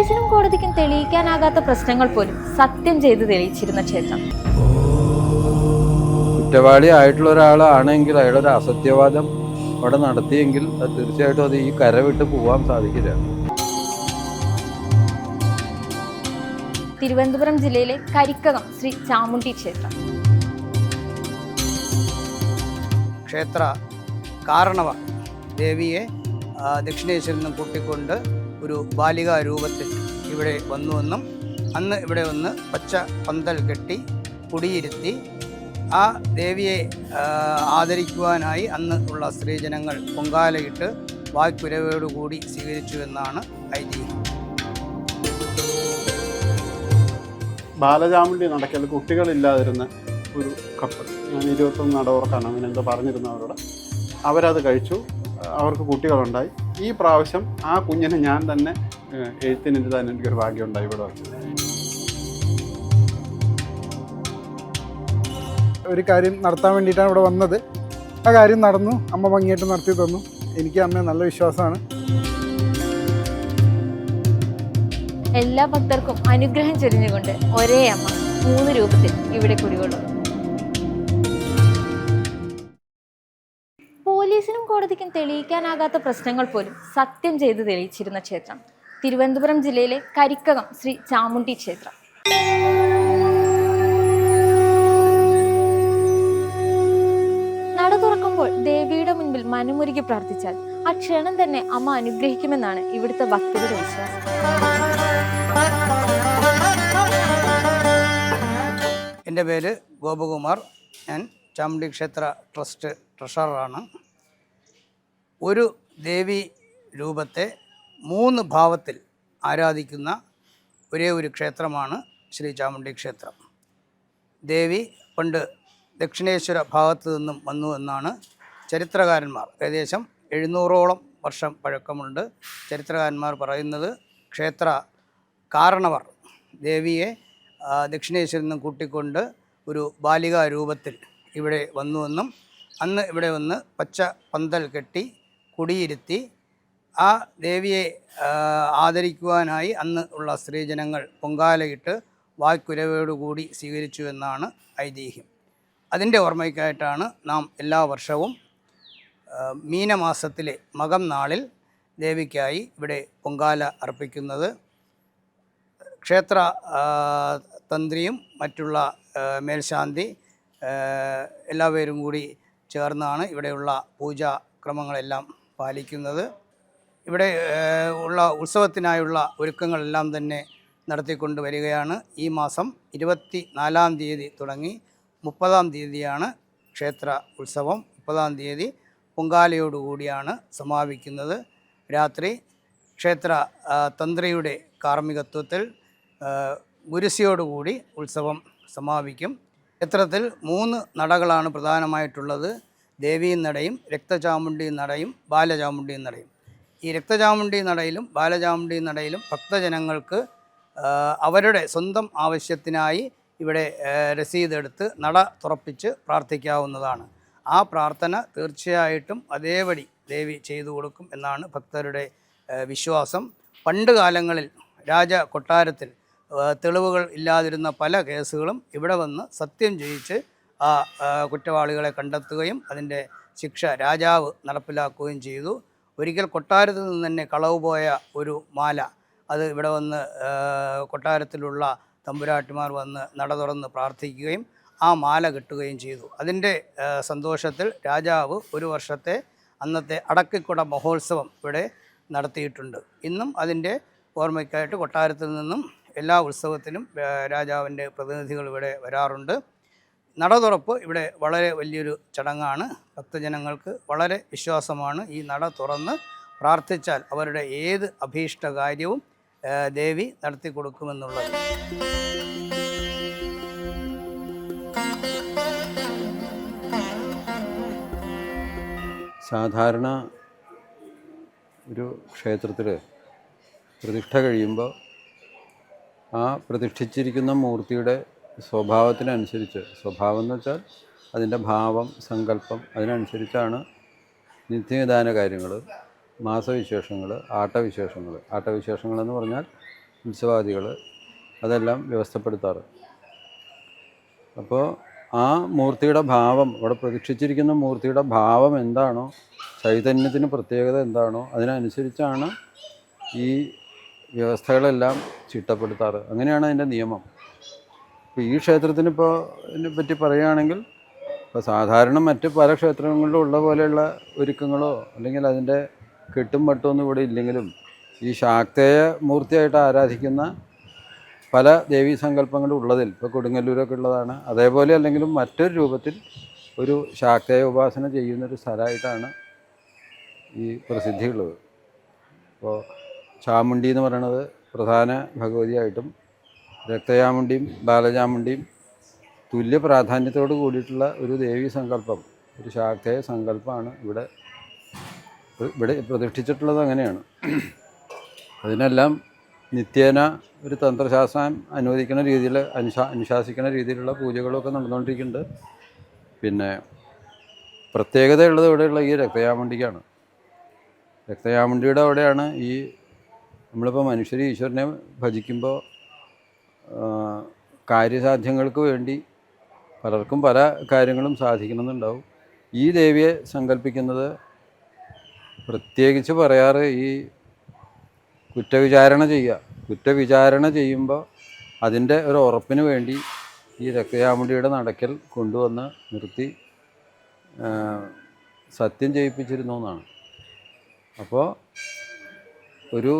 പോലീസിനും കോടതിക്കും തെളിയിക്കാനാകാത്ത പ്രശ്നങ്ങൾ പോലും സത്യം ചെയ്ത് തെളിയിച്ചിരുന്ന ക്ഷേത്രം. കുറ്റവാളി ആയിട്ടുള്ള ഒരാളാണെങ്കിൽ അയാളൊരു അസത്യവാദം അവിടെ നടത്തിയെങ്കിൽ അത് തീർച്ചയായിട്ടും അത് ഈ കര വിട്ട് പോകാൻ സാധിക്കില്ല. തിരുവനന്തപുരം ജില്ലയിലെ കരിക്കകം ശ്രീ ചാമുണ്ഡി ക്ഷേത്രം. ക്ഷേത്ര കാരണവർ ദേവിയെ ദക്ഷിണേശ്വരിൽ നിന്നും കൂട്ടിക്കൊണ്ട് ഒരു ബാലികാ രൂപത്തിൽ ഇവിടെ വന്നുവെന്നും അന്ന് ഇവിടെ വന്ന് പച്ച പന്തൽ കെട്ടി കുടിയിരുത്തി ആ ദേവിയെ ആദരിക്കുവാനായി അന്ന് ഉള്ള സ്ത്രീജനങ്ങൾ പൊങ്കാലയിട്ട് വായ്ക്കുരവയോടുകൂടി സ്വീകരിച്ചു എന്നാണ് ഐതിഹ്യം. ബാലചാമുണ്ഡി നടക്കൽ കുട്ടികളില്ലാതിരുന്ന ഒരു കപ്പൽ, ഞാൻ 21 നടവർക്കാണ് അങ്ങനെ എന്തോ പറഞ്ഞിരുന്നവരോട്, അവരത് കഴിച്ചു, അവർക്ക് കുട്ടികളുണ്ടായി. ഈ പ്രാവശ്യം ആ കുഞ്ഞിനെ ഞാൻ തന്നെ എഴുത്തിനെഴുതാൻ എനിക്കൊരു ഭാഗ്യമുണ്ടായി ഇവിടെ വെച്ചത്. ഒരു കാര്യം നടത്താൻ വേണ്ടിയിട്ടാണ് ഇവിടെ വന്നത്. ആ കാര്യം നടന്നു, അമ്മ ഭംഗിയായിട്ട് നടത്തി തന്നു. എനിക്ക് അമ്മയെ നല്ല വിശ്വാസമാണ്. എല്ലാ ഭക്തർക്കും അനുഗ്രഹം ചൊരിഞ്ഞുകൊണ്ട് ഒരേ അമ്മ 3 രൂപത്തിൽ ഇവിടെ കുടികൊള്ളുന്നു. പോലീസിനും കോടതിക്കും തെളിയിക്കാനാകാത്ത പ്രശ്നങ്ങൾ പോലും സത്യം ചെയ്ത് തെളിയിച്ചിരുന്ന ക്ഷേത്രം. തിരുവനന്തപുരം ജില്ലയിലെ കരിക്കകം ശ്രീ ചാമുണ്ഡി ക്ഷേത്രം. നട തുറക്കുമ്പോൾ ദേവിയുടെ മുൻപിൽ മനമുരുകി പ്രാർത്ഥിച്ചാൽ ആ ക്ഷണം തന്നെ അമ്മ അനുഗ്രഹിക്കുമെന്നാണ് ഇവിടുത്തെ ഭക്തരുടെ വിശ്വാസം. എൻ്റെ പേര് ഗോപകുമാർ. ഞാൻ ചാമുണ്ഡി ക്ഷേത്ര ട്രസ്റ്റ് ട്രഷററാണ്. ഒരു ദേവി രൂപത്തെ 3 ഭാവത്തിൽ ആരാധിക്കുന്ന ഒരേ ഒരു ക്ഷേത്രമാണ് ശ്രീ ചാമുണ്ഡി ക്ഷേത്രം. ദേവി പണ്ട് ദക്ഷിണേശ്വര ഭാഗത്തു നിന്നും വന്നു എന്നാണ് ചരിത്രകാരന്മാർ, ഏകദേശം 700ഓളം വർഷം പഴക്കമുണ്ട്. ചരിത്രകാരന്മാർ പറയുന്നത് ക്ഷേത്ര കാരണവർ ദേവിയെ ദക്ഷിണേശ്വരിൽ നിന്നും കൂട്ടിക്കൊണ്ട് ഒരു ബാലികാ രൂപത്തിൽ ഇവിടെ വന്നുവെന്നും അന്ന് ഇവിടെ വന്ന് പച്ച പന്തൽ കെട്ടി കുടിയിരുത്തി ആ ദേവിയെ ആദരിക്കുവാനായി അന്ന് ഉള്ള സ്ത്രീജനങ്ങൾ പൊങ്കാലയിട്ട് വായ്ക്കുരവയോടുകൂടി സ്വീകരിച്ചു എന്നാണ് ഐതിഹ്യം. അതിൻ്റെ ഓർമ്മയ്ക്കായിട്ടാണ് നാം എല്ലാ വർഷവും മീനമാസത്തിലെ മകം നാളിൽ ദേവിക്കായി ഇവിടെ പൊങ്കാല അർപ്പിക്കുന്നത്. ക്ഷേത്ര തന്ത്രിയും മറ്റുള്ള മേൽശാന്തി എല്ലാവരും കൂടി ചേർന്നാണ് ഇവിടെയുള്ള പൂജാക്രമങ്ങളെല്ലാം പാലിക്കുന്നത്. ഇവിടെ ഉള്ള ഉത്സവത്തിനായുള്ള ഒരുക്കങ്ങളെല്ലാം തന്നെ നടത്തിക്കൊണ്ട് വരികയാണ്. ഈ മാസം 24-ാം തീയതി തുടങ്ങി 30-ാം തീയതിയാണ് ക്ഷേത്ര ഉത്സവം. 30-ാം തീയതി പൊങ്കാലയോടുകൂടിയാണ് സമാപിക്കുന്നത്. രാത്രി ക്ഷേത്ര തന്ത്രിയുടെ കാർമ്മികത്വത്തിൽ ഗുരുസിയോടുകൂടി ഉത്സവം സമാപിക്കും. ക്ഷേത്രത്തിൽ 3 നടകളാണ് പ്രധാനമായിട്ടുള്ളത്: ദേവീ നടയും, രക്തചാമുണ്ഡി നടയും, ബാലചാമുണ്ഡി നടയും. ഈ രക്തചാമുണ്ഡി നടയിലും ബാലചാമുണ്ഡി നടയിലും ഭക്തജനങ്ങൾക്ക് അവരുടെ സ്വന്തം ആവശ്യത്തിനായി ഇവിടെ രസീതെടുത്ത് നട തുറപ്പിച്ച് പ്രാർത്ഥിക്കാവുന്നതാണ്. ആ പ്രാർത്ഥന തീർച്ചയായിട്ടും അതേപടി ദേവി ചെയ്തു കൊടുക്കും എന്നാണ് ഭക്തരുടെ വിശ്വാസം. പണ്ട് കാലങ്ങളിൽ രാജ കൊട്ടാരത്തിൽ തെളിവുകൾ ഇല്ലാതിരുന്ന പല കേസുകളും ഇവിടെ വന്ന് സത്യം ചെയ്യിച്ച് ആ കുറ്റവാളികളെ കണ്ടെത്തുകയും അതിൻ്റെ ശിക്ഷ രാജാവ് നടപ്പിലാക്കുകയും ചെയ്തു. ഒരിക്കൽ കൊട്ടാരത്തിൽ നിന്ന് തന്നെ കളവ് പോയ ഒരു മാല, അത് ഇവിടെ വന്ന് കൊട്ടാരത്തിലുള്ള തമ്പുരാട്ടിമാർ വന്ന് നട തുറന്ന് പ്രാർത്ഥിക്കുകയും ആ മാല കിട്ടുകയും ചെയ്തു. അതിൻ്റെ സന്തോഷത്തിൽ രാജാവ് ഒരു വർഷത്തെ അന്നത്തെ അടക്കിക്കുട മഹോത്സവം ഇവിടെ നടത്തിയിട്ടുണ്ട്. ഇന്നും അതിൻ്റെ ഓർമ്മയ്ക്കായിട്ട് കൊട്ടാരത്തിൽ നിന്നും എല്ലാ ഉത്സവത്തിനും രാജാവിൻ്റെ പ്രതിനിധികൾ ഇവിടെ വരാറുണ്ട്. നട തുറപ്പ് ഇവിടെ വളരെ വലിയൊരു ചടങ്ങാണ്. ഭക്തജനങ്ങൾക്ക് വളരെ വിശ്വാസമാണ് ഈ നട തുറന്ന് പ്രാർത്ഥിച്ചാൽ അവരുടെ ഏത് അഭീഷ്ട കാര്യവും ദേവി നടത്തി കൊടുക്കുമെന്നുള്ളത്. സാധാരണ ഒരു ക്ഷേത്രത്തിൽ പ്രതിഷ്ഠ കഴിയുമ്പോൾ ആ പ്രതിഷ്ഠിച്ചിരിക്കുന്ന മൂർത്തിയുടെ സ്വഭാവത്തിനനുസരിച്ച്, സ്വഭാവം എന്ന് വെച്ചാൽ അതിൻ്റെ ഭാവം, സങ്കല്പം, അതിനനുസരിച്ചാണ് നിത്യനിദാന കാര്യങ്ങൾ, മാസവിശേഷങ്ങൾ, ആട്ടവിശേഷങ്ങളെന്ന് പറഞ്ഞാൽ ഉത്സവാദികൾ അതെല്ലാം വ്യവസ്ഥപ്പെടുത്താറ്. അപ്പോൾ ആ മൂർത്തിയുടെ ഭാവം, അവിടെ പ്രതിഷ്ഠിച്ചിരിക്കുന്ന മൂർത്തിയുടെ ഭാവം എന്താണോ, ചൈതന്യത്തിന് പ്രത്യേകത എന്താണോ, അതിനനുസരിച്ചാണ് ഈ വ്യവസ്ഥകളെല്ലാം ചിട്ടപ്പെടുത്താറ്. അങ്ങനെയാണ് അതിൻ്റെ നിയമം. ഇപ്പോൾ ഈ ക്ഷേത്രത്തിനിപ്പോൾ ഇതിനെപ്പറ്റി പറയുകയാണെങ്കിൽ, ഇപ്പോൾ സാധാരണ മറ്റ് പല ക്ഷേത്രങ്ങളിലും ഉള്ള പോലെയുള്ള ഒരുക്കങ്ങളോ അല്ലെങ്കിൽ അതിൻ്റെ കെട്ടും മട്ടുമൊന്നും ഇവിടെ ഇല്ലെങ്കിലും ഈ ശാക്തേയ മൂർത്തിയായിട്ട് ആരാധിക്കുന്ന പല ദേവീ സങ്കല്പങ്ങളും ഉള്ളതിൽ, ഇപ്പോൾ കൊടുങ്ങല്ലൂരൊക്കെ ഉള്ളതാണ്, അതേപോലെ അല്ലെങ്കിലും മറ്റൊരു രൂപത്തിൽ ഒരു ശാക്തേയ ഉപാസന ചെയ്യുന്നൊരു സ്ഥലമായിട്ടാണ് ഈ പ്രസിദ്ധിയുള്ളത്. ഇപ്പോൾ ചാമുണ്ഡി എന്ന് പറയുന്നത് പ്രധാന ഭഗവതിയായിട്ടും രക്തചാമുണ്ടിയും ബാലചാമുണ്ടിയും തുല്യ പ്രാധാന്യത്തോട് കൂടിയിട്ടുള്ള ഒരു ദേവീ സങ്കല്പം, ഒരു ശാക്തേയ സങ്കല്പമാണ് ഇവിടെ പ്രതിഷ്ഠിച്ചിട്ടുള്ളത്. അങ്ങനെയാണ്. അതിനെല്ലാം നിത്യേന ഒരു തന്ത്രശാസ്ത്രം അനുവദിക്കുന്ന രീതിയിൽ അനുശാസിക്കുന്ന രീതിയിലുള്ള പൂജകളൊക്കെ നടന്നുകൊണ്ടിരിക്കുന്നുണ്ട്. പിന്നെ പ്രത്യേകതയുള്ളത് ഇവിടെയുള്ള ഈ രക്തചാമുണ്ടിക്കാണ്. രക്തചാമുണ്ടിയുടെ അവിടെയാണ് ഈ നമ്മളിപ്പോൾ മനുഷ്യർ ഈശ്വരനെ ഭജിക്കുമ്പോൾ കാര്യസാധ്യങ്ങൾക്ക് വേണ്ടി പലർക്കും പല കാര്യങ്ങളും സാധിക്കണമെന്നുണ്ടാവും. ഈ ദേവിയെ സങ്കല്പിക്കുന്നത് പ്രത്യേകിച്ച് പറയാറ് ഈ കുറ്റവിചാരണ ചെയ്യുമ്പോൾ അതിൻ്റെ ഒരു ഉറപ്പിന് വേണ്ടി ഈ രക്തചാമുണ്ടിയുടെ നടക്കൽ കൊണ്ടുവന്ന് നിർത്തി സത്യം ചെയ്യിപ്പിച്ചിരുന്നു എന്നാണ്. അപ്പോൾ ഒരു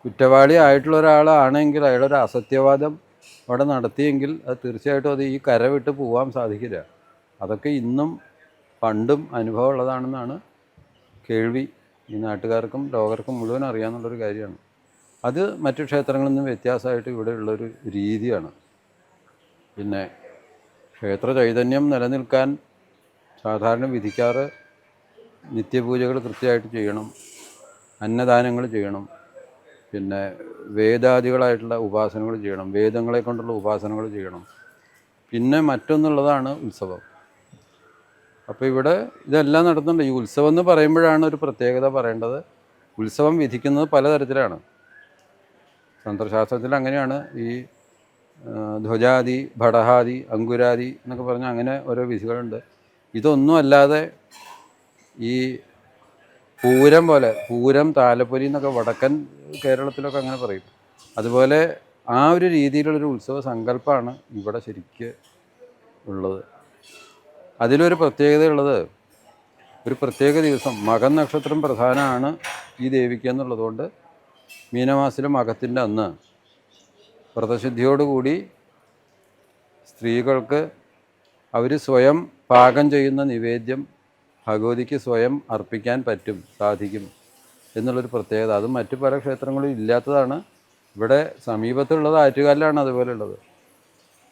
കുറ്റവാളി ആയിട്ടുള്ള ഒരാളാണെങ്കിൽ അയാളൊരു അസത്യവാദം അവിടെ നടത്തിയെങ്കിൽ അത് തീർച്ചയായിട്ടും അത് ഈ കര വിട്ട് പോകാൻ സാധിക്കില്ല. അതൊക്കെ ഇന്നും പണ്ടും അനുഭവമുള്ളതാണെന്നാണ് കേൾവി. ഈ നാട്ടുകാർക്കും ലോകർക്കും മുഴുവൻ അറിയാമെന്നുള്ളൊരു കാര്യമാണ്. അത് മറ്റു ക്ഷേത്രങ്ങളിൽ നിന്നും വ്യത്യാസമായിട്ട് ഇവിടെയുള്ളൊരു രീതിയാണ്. പിന്നെ ക്ഷേത്ര ചൈതന്യം നിലനിൽക്കാൻ സാധാരണ വിധിക്കാറ് നിത്യപൂജകൾ കൃത്യമായിട്ട് ചെയ്യണം, അന്നദാനങ്ങൾ ചെയ്യണം, പിന്നെ വേദാദികളായിട്ടുള്ള ഉപാസനകൾ ചെയ്യണം, വേദങ്ങളെ കൊണ്ടുള്ള ഉപാസനകൾ ചെയ്യണം. പിന്നെ മറ്റൊന്നുള്ളതാണ് ഉത്സവം. അപ്പോൾ ഇവിടെ ഇതെല്ലാം നടത്തുന്നുണ്ട്. ഈ ഉത്സവം എന്ന് പറയുമ്പോഴാണ് ഒരു പ്രത്യേകത പറയേണ്ടത്. ഉത്സവം വിധിക്കുന്നത് പലതരത്തിലാണ്. തന്ത്രശാസ്ത്രത്തിൽ അങ്ങനെയാണ്. ഈ ധ്വജാദി, ഭടഹാദി, അങ്കുരാദി എന്നൊക്കെ പറഞ്ഞാൽ അങ്ങനെ ഓരോ വിധികളുണ്ട്. ഇതൊന്നും അല്ലാതെ ഈ പൂരം പോലെ, പൂരം, താലപ്പൊലി എന്നൊക്കെ വടക്കൻ കേരളത്തിലൊക്കെ അങ്ങനെ പറയും. അതുപോലെ ആ ഒരു രീതിയിലുള്ളൊരു ഉത്സവ സങ്കല്പമാണ് ഇവിടെ ശരിക്ക് ഉള്ളത്. അതിലൊരു പ്രത്യേകതയുള്ളത്, ഒരു പ്രത്യേക ദിവസം മകം നക്ഷത്രം പ്രധാനമാണ് ഈ ദേവിക്ക് എന്നുള്ളതുകൊണ്ട് മീനമാസത്തിലെ മകത്തിൻ്റെ അന്ന് വ്രതശുദ്ധിയോടുകൂടി സ്ത്രീകൾക്ക് അവർ സ്വയം പാകം ചെയ്യുന്ന നിവേദ്യം ഭഗവതിക്ക് സ്വയം അർപ്പിക്കാൻ സാധിക്കും എന്നുള്ളൊരു പ്രത്യേകത. അത് മറ്റു പല ക്ഷേത്രങ്ങളും ഇല്ലാത്തതാണ്. ഇവിടെ സമീപത്തുള്ളത് ആറ്റുകാലിലാണ് അതുപോലെയുള്ളത്.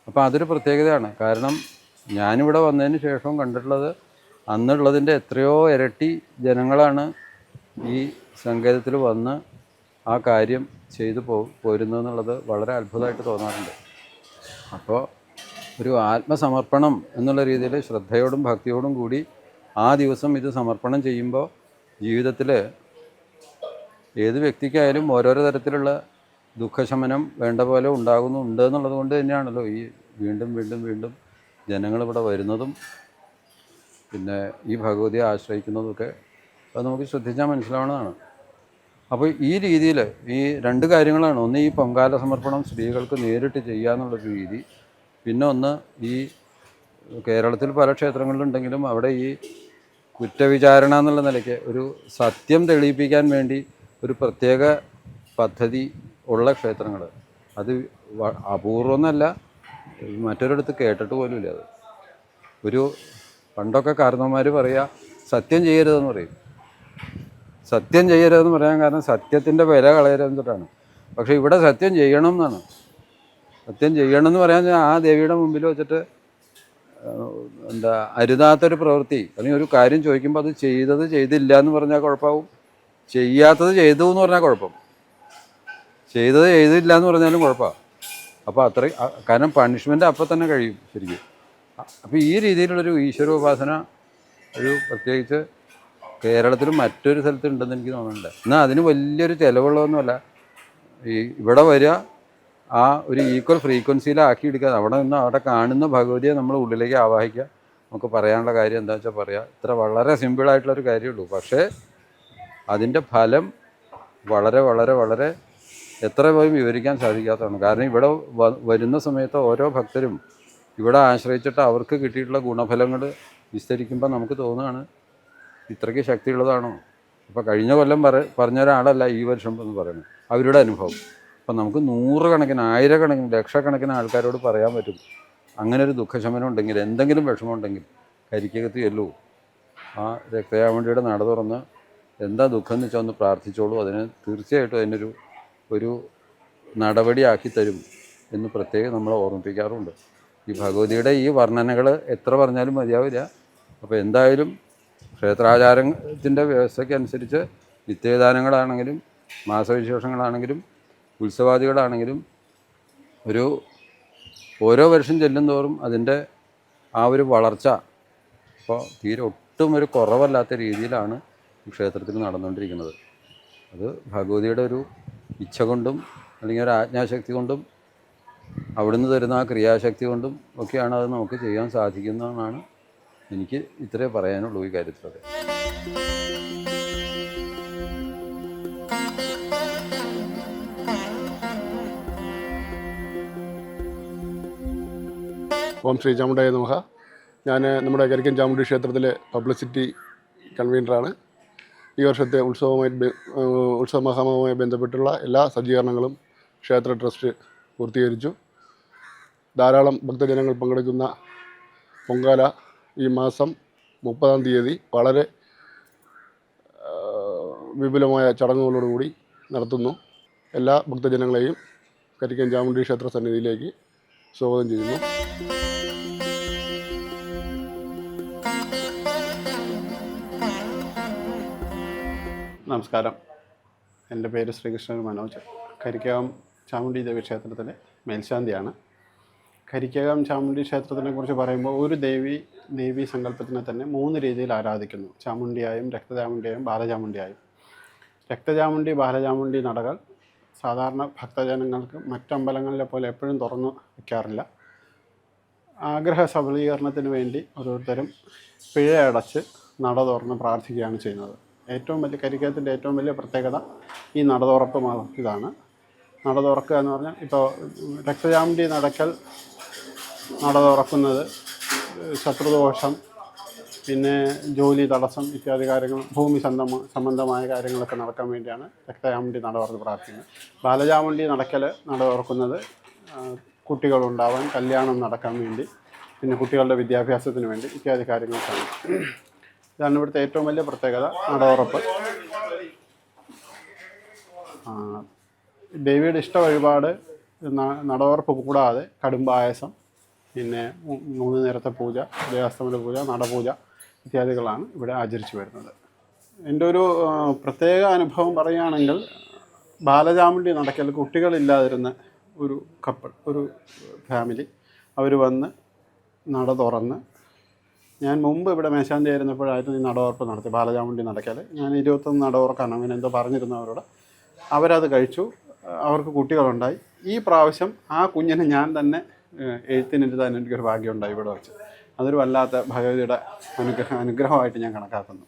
അപ്പോൾ അതൊരു പ്രത്യേകതയാണ്. കാരണം ഞാനിവിടെ വന്നതിന് ശേഷം കണ്ടിട്ടുള്ളത് അന്നുള്ളതിൻ്റെ എത്രയോ ഇരട്ടി ജനങ്ങളാണ് ഈ സങ്കേതത്തിൽ വന്ന് ആ കാര്യം ചെയ്തു പോരുന്നു എന്നുള്ളത് വളരെ അത്ഭുതമായിട്ട് തോന്നാറുണ്ട്. അപ്പോൾ ഒരു ആത്മസമർപ്പണം എന്നുള്ള രീതിയിൽ ശ്രദ്ധയോടും ഭക്തിയോടും കൂടി ആ ദിവസം ഇത് സമർപ്പണം ചെയ്യുമ്പോൾ ജീവിതത്തിൽ ഏത് വ്യക്തിക്കായാലും ഓരോരോ തരത്തിലുള്ള ദുഃഖശമനം വേണ്ട പോലെ ഉണ്ടാകുന്നുണ്ട് എന്നുള്ളത് കൊണ്ട് തന്നെയാണല്ലോ ഈ വീണ്ടും വീണ്ടും വീണ്ടും ജനങ്ങളിവിടെ വരുന്നതും പിന്നെ ഈ ഭഗവതിയെ ആശ്രയിക്കുന്നതൊക്കെ. അത് നമുക്ക് ശ്രദ്ധിച്ചാൽ മനസ്സിലാവുന്നതാണ്. അപ്പോൾ ഈ രീതിയിൽ ഈ രണ്ട് കാര്യങ്ങളാണ്. ഒന്ന് ഈ പൊങ്കാല സമർപ്പണം സ്ത്രീകൾക്ക് നേരിട്ട് ചെയ്യുക എന്നുള്ളൊരു രീതി. പിന്നെ ഒന്ന് ഈ കേരളത്തിൽ പല ക്ഷേത്രങ്ങളിലുണ്ടെങ്കിലും അവിടെ ഈ കുറ്റവിചാരണ എന്നുള്ള നിലയ്ക്ക് ഒരു സത്യം തെളിയിപ്പിക്കാൻ വേണ്ടി ഒരു പ്രത്യേക പദ്ധതി ഉള്ള ക്ഷേത്രങ്ങൾ. അത് അപൂർവമെന്നല്ല, മറ്റൊരിടത്ത് കേട്ടിട്ട് പോലുമില്ല. അത് ഒരു പണ്ടൊക്കെ കാരണവന്മാർ പറയുക സത്യം ചെയ്യരുതെന്ന് പറയും. സത്യം ചെയ്യരുതെന്ന് പറയാൻ കാരണം സത്യത്തിൻ്റെ വില കളയരുതെന്നിട്ടാണ്. പക്ഷേ ഇവിടെ സത്യം ചെയ്യണം എന്നാണ്. സത്യം ചെയ്യണമെന്ന് പറയാൻ ആ ദേവിയുടെ മുമ്പിൽ വെച്ചിട്ട് അരുതാത്തൊരു പ്രവൃത്തി അല്ലെങ്കിൽ ഒരു കാര്യം ചോദിക്കുമ്പോൾ അത് ചെയ്തില്ല എന്ന് പറഞ്ഞാൽ കുഴപ്പമാവും, ചെയ്യാത്തത് ചെയ്തു എന്ന് പറഞ്ഞാൽ കുഴപ്പം, ചെയ്തത് ചെയ്തില്ല എന്ന് പറഞ്ഞാലും കുഴപ്പമാണ്. അപ്പോൾ അത്രയും കാരണം പണിഷ്മെൻ്റ് അപ്പം തന്നെ കഴിയും ശരിക്കും. അപ്പോൾ ഈ രീതിയിലുള്ളൊരു ഈശ്വരോപാസന ഒരു പ്രത്യേകിച്ച് കേരളത്തിലും മറ്റൊരു സ്ഥലത്ത് ഉണ്ടെന്ന് എനിക്ക് തോന്നുന്നുണ്ട്. എന്നാൽ അതിന് വലിയൊരു ചിലവുള്ളതൊന്നുമല്ല. ഇവിടെ വരിക, ആ ഒരു ഈക്വൽ ഫ്രീക്വൻസിയിലാക്കി എടുക്കുക. അവിടെ നിന്ന് അവിടെ കാണുന്ന ഭഗവതിയെ നമ്മൾ ഉള്ളിലേക്ക് ആവാഹിക്കുക. നമുക്ക് പറയാനുള്ള കാര്യം എന്താ വെച്ചാൽ പറയാം. ഇത്ര വളരെ സിമ്പിളായിട്ടുള്ളൊരു കാര്യമുള്ളൂ. പക്ഷേ അതിൻ്റെ ഫലം വളരെ വളരെ വളരെ എത്ര പോലും വിവരിക്കാൻ സാധിക്കാത്തതാണ്. കാരണം ഇവിടെ വരുന്ന സമയത്ത് ഓരോ ഭക്തരും ഇവിടെ ആശ്രയിച്ചിട്ട് അവർക്ക് കിട്ടിയിട്ടുള്ള ഗുണഫലങ്ങൾ വിസ്തരിക്കുമ്പോൾ നമുക്ക് തോന്നുകയാണ് ഇത്രയ്ക്ക് ശക്തിയുള്ളതാണോ. ഇപ്പോൾ കഴിഞ്ഞ കൊല്ലം പറഞ്ഞ ഒരാളല്ല ഈ വർഷം എന്ന് പറയുന്നത്, അവരുടെ അനുഭവം. അപ്പം നമുക്ക് നൂറുകണക്കിന്, ആയിരക്കണക്കിന്, ലക്ഷക്കണക്കിന് ആൾക്കാരോട് പറയാൻ പറ്റും, അങ്ങനെ ഒരു ദുഃഖശമനം ഉണ്ടെങ്കിൽ, എന്തെങ്കിലും വിഷമം ഉണ്ടെങ്കിൽ കരിക്കകത്ത് ചെല്ലൂ, ആ രക്തചാമുണ്ഡിയുടെ നട തുറന്ന് എന്താ ദുഃഖം എന്ന് വെച്ചാൽ ഒന്ന് പ്രാർത്ഥിച്ചോളൂ. അതിന് തീർച്ചയായിട്ടും ഒരു നടപടിയാക്കി തരും എന്ന് പ്രത്യേകം നമ്മളെ ഓർമ്മിപ്പിക്കാറുണ്ട്. ഈ ഭഗവതിയുടെ ഈ വർണ്ണനകൾ എത്ര പറഞ്ഞാലും മതിയാവില്ല. അപ്പോൾ എന്തായാലും ക്ഷേത്രാചാരത്തിൻ്റെ വ്യവസ്ഥയ്ക്കനുസരിച്ച് നിത്യദാനങ്ങളാണെങ്കിലും മാസവിശേഷങ്ങളാണെങ്കിലും ഉത്സവാദികളാണെങ്കിലും ഓരോ വർഷം ചെല്ലുന്തോറും അതിൻ്റെ ആ ഒരു വളർച്ച ഇപ്പോൾ തീരെ ഒട്ടും ഒരു കുറവല്ലാത്ത രീതിയിലാണ് ഈ ക്ഷേത്രത്തിൽ നടന്നുകൊണ്ടിരിക്കുന്നത്. അത് ഭഗവതിയുടെ ഒരു ഇച്ഛ കൊണ്ടും അല്ലെങ്കിൽ ഒരു ആജ്ഞാശക്തി കൊണ്ടും അവിടുന്ന് തരുന്ന ആ ക്രിയാശക്തി കൊണ്ടും ഒക്കെയാണ് അത് നമുക്ക് ചെയ്യാൻ സാധിക്കുന്നതെന്നാണ് എനിക്ക് ഇത്രേ പറയാനുള്ളൂ ഈ കാര്യത്തിലൊക്കെ. ഓം ശ്രീ ചാമുണ്ഡായ നമഃ. ഞാൻ നമ്മുടെ കരിക്കൻ ചാമുണ്ഡി ക്ഷേത്രത്തിലെ പബ്ലിസിറ്റി കൺവീനറാണ്. ഈ വർഷത്തെ ഉത്സവ മഹാമഹവുമായി ബന്ധപ്പെട്ടുള്ള എല്ലാ സജ്ജീകരണങ്ങളും ക്ഷേത്ര ട്രസ്റ്റ് പൂർത്തീകരിച്ചു. ധാരാളം ഭക്തജനങ്ങൾ പങ്കെടുക്കുന്ന പൊങ്കാല ഈ മാസം 30-ാം തീയതി വളരെ വിപുലമായ ചടങ്ങുകളോടുകൂടി നടത്തുന്നു. എല്ലാ ഭക്തജനങ്ങളെയും കരിക്കൻ ചാമുണ്ഡി ക്ഷേത്ര സന്നിധിയിലേക്ക് സ്വാഗതം ചെയ്യുന്നു. നമസ്കാരം, എൻ്റെ പേര് ശ്രീകൃഷ്ണൻ മനോജ്. കരിക്കകം ചാമുണ്ഡി ദേവി ക്ഷേത്രത്തിലെ മേൽശാന്തിയാണ്. കരിക്കകം ചാമുണ്ഡി ക്ഷേത്രത്തിനെ കുറിച്ച് പറയുമ്പോൾ ഒരു ദേവി സങ്കല്പത്തിനെ തന്നെ 3 രീതിയിൽ ആരാധിക്കുന്നു. ചാമുണ്ഡിയായും രക്തചാമുണ്ഡിയായും ബാലചാമുണ്ഡിയായും. രക്തചാമുണ്ഡി ബാലചാമുണ്ഡി നടകൾ സാധാരണ ഭക്തജനങ്ങൾക്ക് മറ്റമ്പലങ്ങളിലെ പോലെ എപ്പോഴും തുറന്നു വയ്ക്കാറില്ല. ആഗ്രഹ സഫലീകരണത്തിന് വേണ്ടി ഓരോരുത്തരും പിഴയടച്ച് നട തുറന്ന് പ്രാർത്ഥിക്കുകയാണ് ചെയ്യുന്നത്. കരിക്കകത്തിൻ്റെ ഏറ്റവും വലിയ പ്രത്യേകത ഈ നട തുറപ്പ് ഇതാണ്. നട തുറക്കുക എന്ന് പറഞ്ഞാൽ ഇപ്പോൾ രക്തചാമുണ്ഡി നടക്കൽ നട തുറക്കുന്നത് ശത്രുദോഷം, പിന്നെ ജോലി തടസ്സം ഇത്യാദി കാര്യങ്ങൾ, ഭൂമി സംബന്ധമായ കാര്യങ്ങളൊക്കെ നടക്കാൻ വേണ്ടിയാണ് രക്തചാമുണ്ഡി നട തുറന്ന് പ്രാർത്ഥിക്കുന്നത്. ബാലചാമുണ്ഡി നട തുറക്കുന്നത് കുട്ടികളുണ്ടാവാൻ, കല്യാണം നടക്കാൻ വേണ്ടി, പിന്നെ കുട്ടികളുടെ വിദ്യാഭ്യാസത്തിന് വേണ്ടി ഇത്യാദി കാര്യങ്ങൾക്കാണ്. ഇതാണ് ഇവിടുത്തെ ഏറ്റവും വലിയ പ്രത്യേകത, നട തുറപ്പ്. ദേവിയുടെ ഇഷ്ട വഴിപാട് നട തുറപ്പ് കൂടാതെ കടുംബായസം, പിന്നെ 3 നേരത്തെ പൂജ, ദേവസ്തമന പൂജ, നടപൂജ ഇത്യാദികളാണ് ഇവിടെ ആചരിച്ചു വരുന്നത്. എൻ്റെ ഒരു പ്രത്യേക അനുഭവം പറയുകയാണെങ്കിൽ, ബാലചാമുണ്ഡി നടക്കൽ കുട്ടികളില്ലാതിരുന്ന ഒരു കപ്പിൾ, ഒരു ഫാമിലി, അവർ വന്ന് നട തുറന്ന്, ഞാൻ മുമ്പ് ഇവിടെ മേശാന്തി ആയിരുന്നപ്പോഴായിരുന്നു ഈ നട തുറപ്പ് നടത്തി. ബാലചാമുണ്ഡി നടക്കൽ ഞാൻ 21 നട തുറക്കാണ് അങ്ങനെ എന്തോ പറഞ്ഞിരുന്നവരോട്. അവരത് കഴിച്ചു, അവർക്ക് കുട്ടികളുണ്ടായി. ഈ പ്രാവശ്യം ആ കുഞ്ഞിനെ ഞാൻ തന്നെ എഴുത്തിനിരുത്താൻ എനിക്കൊരു ഭാഗ്യമുണ്ടായി ഇവിടെ വെച്ച്. അതൊരു വല്ലാത്ത ഭഗവതിയുടെ അനുഗ്രഹമായിട്ട് ഞാൻ കണക്കാക്കുന്നു.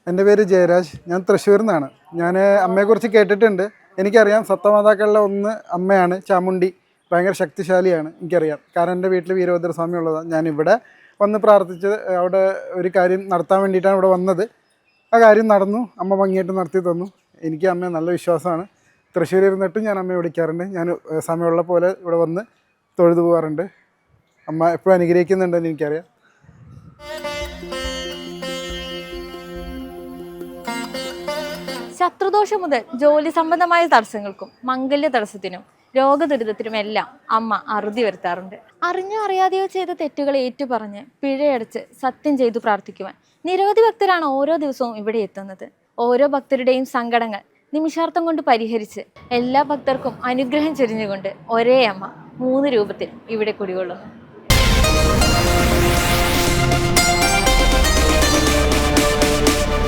എൻ്റെ പേര് ജയരാജ്. ഞാൻ തൃശ്ശൂരിൽ നിന്നാണ്. ഞാൻ അമ്മയെക്കുറിച്ച് കേട്ടിട്ടുണ്ട്. എനിക്കറിയാം, സപ്തമാതാക്കളിലെ ഒന്ന് അമ്മയാണ് ചാമുണ്ഡി. ഭയങ്കര ശക്തിശാലിയാണ്, എനിക്കറിയാം. കാരണം എൻ്റെ വീട്ടിൽ വീരഭദ്രസ്വാമി ഉള്ളതാണ്. ഞാനിവിടെ വന്ന് പ്രാർത്ഥിച്ച് അവിടെ ഒരു കാര്യം നടത്താൻ വേണ്ടിയിട്ടാണ് ഇവിടെ വന്നത്. ആ കാര്യം നടന്നു, അമ്മ ഭംഗിയായിട്ട് നടത്തി തന്നു. എനിക്ക് അമ്മയെ നല്ല വിശ്വാസമാണ്. തൃശ്ശൂരിൽ ഇരുന്നിട്ടും ഞാൻ അമ്മയെ വിളിക്കാറുണ്ട്. ഞാൻ സമയമുള്ള പോലെ ഇവിടെ വന്ന് തൊഴുതു പോകാറുണ്ട്. അമ്മ എപ്പോഴും അനുഗ്രഹിക്കുന്നുണ്ടെന്ന് എനിക്കറിയാം. ശത്രുദോഷം മുതൽ ജോലി സംബന്ധമായ തടസ്സങ്ങൾക്കും മംഗല്യ തടസ്സത്തിനും രോഗദുരിതത്തിനും എല്ലാം അമ്മ അറുതി വരുത്താറുണ്ട്. അറിഞ്ഞോ അറിയാതെയോ ചെയ്ത തെറ്റുകൾ ഏറ്റുപറഞ്ഞ് പിഴയടച്ച് സത്യം ചെയ്തു പ്രാർത്ഥിക്കുവാൻ നിരവധി ഭക്തരാണ് ഓരോ ദിവസവും ഇവിടെ എത്തുന്നത്. ഓരോ ഭക്തരുടെയും സങ്കടങ്ങൾ നിമിഷാർത്ഥം കൊണ്ട് പരിഹരിച്ച് എല്ലാ ഭക്തർക്കും അനുഗ്രഹം ചൊരിഞ്ഞുകൊണ്ട് ഒരേ അമ്മ 3 രൂപത്തിൽ ഇവിടെ കുടികൊള്ളുന്നു.